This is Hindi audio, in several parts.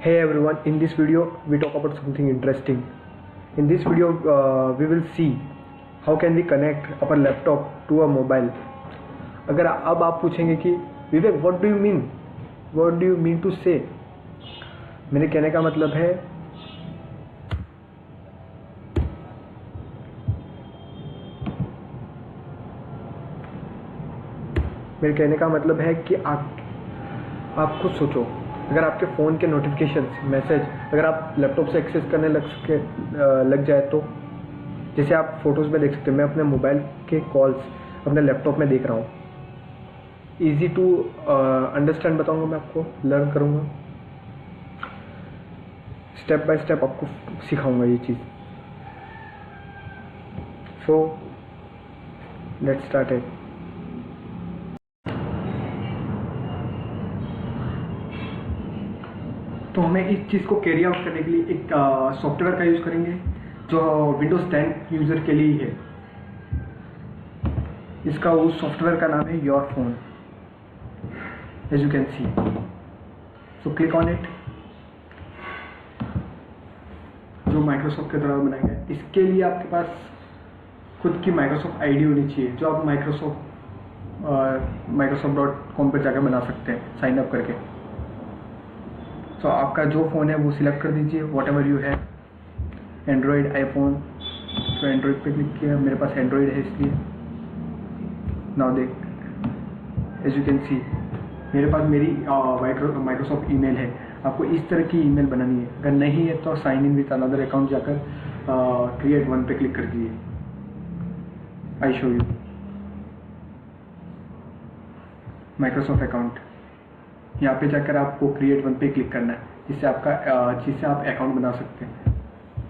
Hey everyone, in this video we talk about something interesting. In this video we will see how can we connect our laptop to a mobile. अगर अब आप पूछेंगे कि विवेक what do you mean to say, मेरे कहने का मतलब है कि आप खुद सोचो, अगर आपके फ़ोन के नोटिफिकेशंस मैसेज अगर आप लैपटॉप से एक्सेस करने लग जाए तो जैसे आप फोटोज़ में देख सकते हो, मैं अपने मोबाइल के कॉल्स अपने लैपटॉप में देख रहा हूँ. ईजी टू अंडरस्टैंड बताऊँगा, मैं आपको लर्न करूँगा, स्टेप बाय स्टेप आपको सिखाऊँगा ये चीज़. So let's start it. तो हमें इस चीज़ को कैरी आउट करने के लिए एक सॉफ्टवेयर का यूज़ करेंगे जो विंडोज़ 10 यूज़र के लिए ही है. इसका उस सॉफ्टवेयर का नाम है your phone, as you can see. So click on it. जो माइक्रोसॉफ्ट के द्वारा बनाया गया है, इसके लिए आपके पास खुद की माइक्रोसॉफ्ट आईडी होनी चाहिए, जो आप microsoft.com पर जाकर बना सकते हैं साइन अप करके. तो आपका जो फ़ोन है वो सिलेक्ट कर दीजिए, वॉट एवर यू है, एंड्रॉयड, आईफोन. तो एंड्रॉयड पे क्लिक किया, मेरे पास एंड्रॉयड है इसलिए. नाउ देख, एज यू कैन सी मेरे पास मेरी माइक्रोसॉफ्ट ईमेल है. आपको इस तरह की ईमेल बनानी है. अगर नहीं है तो sign in with another account जाकर क्रिएट वन पे क्लिक कर दीजिए. I show you Microsoft account. यहाँ पे जाकर आपको क्रिएट वन पे क्लिक करना है, जिससे आप अकाउंट बना सकते हैं.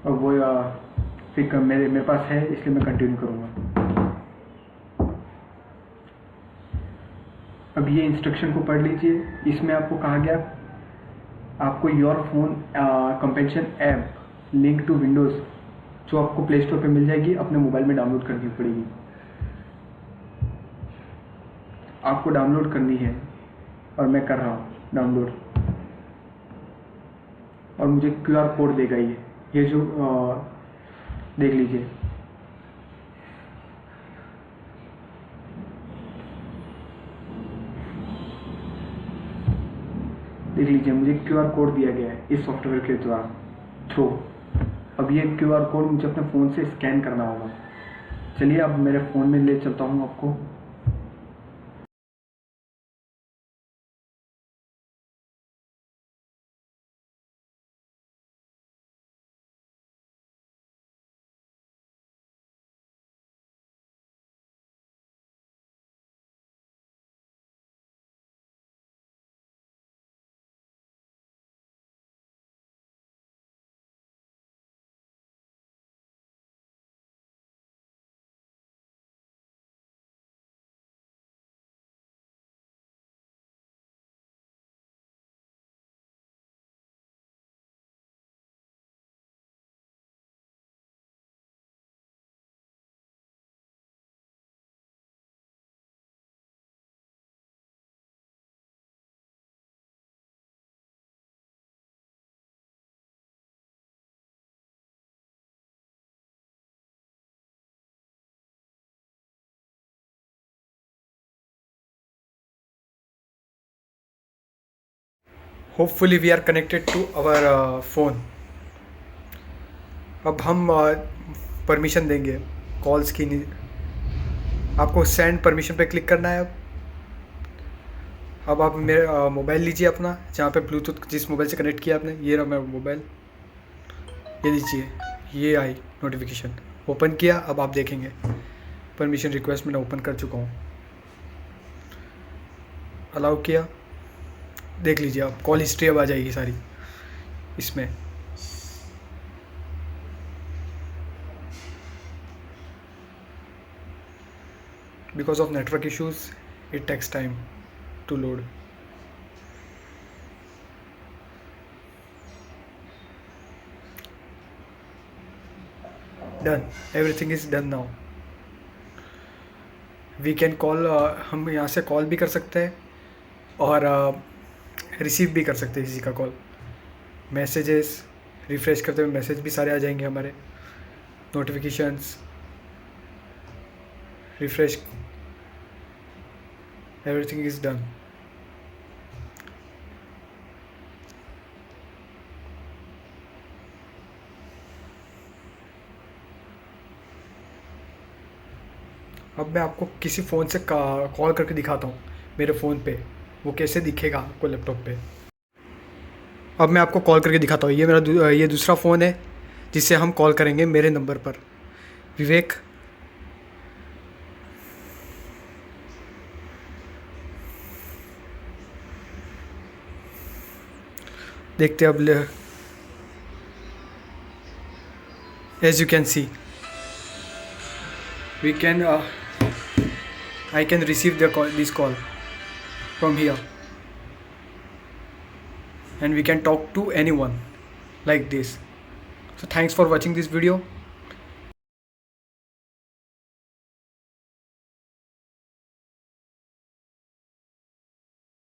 और वो फिर मेरे पास है, इसलिए मैं कंटिन्यू करूँगा. अब ये इंस्ट्रक्शन को पढ़ लीजिए. इसमें आपको कहा गया आपको your phone companion app link to Windows, जो आपको प्ले स्टोर पे मिल जाएगी, अपने मोबाइल में डाउनलोड करनी पड़ेगी. आपको डाउनलोड करनी है और मैं कर रहा हूँ डाउनलोड. और मुझे QR कोड देगा ये जो देख लीजिए. मुझे QR कोड दिया गया है इस सॉफ्टवेयर के थ्रू. अब ये QR कोड मुझे अपने फ़ोन से स्कैन करना होगा. चलिए अब मेरे फ़ोन में ले चलता हूँ आपको. Hopefully we are connected to our phone. अब हम परमिशन देंगे कॉल्स की. आपको सेंड परमिशन पे क्लिक करना है. अब आप मेरा मोबाइल लीजिए अपना, जहाँ पे ब्लूटूथ जिस मोबाइल से कनेक्ट किया आपने, ये रहा मेरा मोबाइल. ये लीजिए, ये आई नोटिफिकेशन. ओपन किया. अब आप देखेंगे परमिशन रिक्वेस्ट मैंने ओपन कर चुका हूँ. अलाउ किया. देख लीजिए आप, कॉल हिस्ट्री अब आ जाएगी सारी इसमें. Because of network issues it takes time to load. Done, everything is done now. We can call. हम यहाँ से कॉल भी कर सकते हैं और रिसीव भी कर सकते हैं किसी का कॉल. मैसेजेस रिफ़्रेश करते हुए मैसेज भी सारे आ जाएंगे हमारे, notifications, refresh, everything is done. अब मैं आपको किसी फ़ोन से कॉल करके दिखाता हूँ मेरे फ़ोन पे वो कैसे दिखेगा आपको लैपटॉप पे। अब मैं आपको कॉल करके दिखाता हूँ। ये दूसरा फ़ोन है जिससे हम कॉल करेंगे मेरे नंबर पर। विवेक, देखते अब as you can see we can I can receive this call from here, and we can talk to anyone like this. So thanks for watching this video.